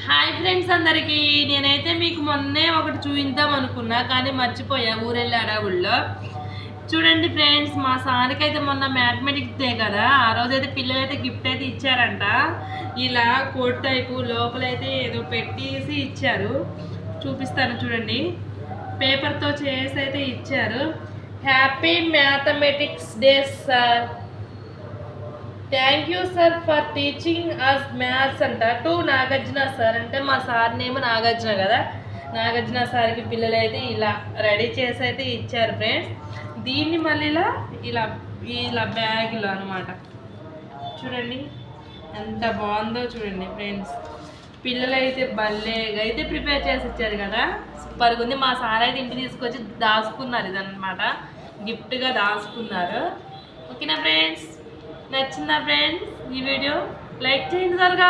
Hi friends అందరికీ. నేనైతే మీకు మొన్నే ఒకటి చూపిద్దాం అనుకున్నా కానీ మర్చిపోయా ఊరెళ్ళి అడవుల్లో. చూడండి ఫ్రెండ్స్, మా సార్కి అయితే మొన్న మ్యాథమెటిక్స్ డే కదా, ఆ రోజైతే పిల్లలైతే గిఫ్ట్ అయితే ఇచ్చారంట. ఇలా కోట్ టైపు లోపలైతే ఏదో పెట్టేసి ఇచ్చారు. చూపిస్తాను చూడండి. పేపర్తో చేసి అయితే ఇచ్చారు. Happy mathematics day sir, thank you sir for teaching us maths అంట టు నాగార్జున సార్. అంటే మా సార్ నేమ్ నాగార్జున కదా, నాగార్జున సార్కి పిల్లలు అయితే ఇలా రెడీ చేసి అయితే ఇచ్చారు ఫ్రెండ్స్. దీన్ని మళ్ళీ ఇలా ఇలా ఇలా బ్యాగ్లో అనమాట. చూడండి ఎంత బాగుందో చూడండి ఫ్రెండ్స్. పిల్లలు అయితే భలేగా అయితే ప్రిపేర్ చేసి ఇచ్చారు కదా, సూపర్గా ఉంది. మా సార్ అయితే ఇంటికి తీసుకొచ్చి దాచుకున్నారు, ఇదన్నమాట గిఫ్ట్గా దాచుకున్నారు. ఓకేనా ఫ్రెండ్స్, నచ్చిందా ఫ్రెండ్స్ ఈ వీడియో? లైక్ చేయండి త్వరగా.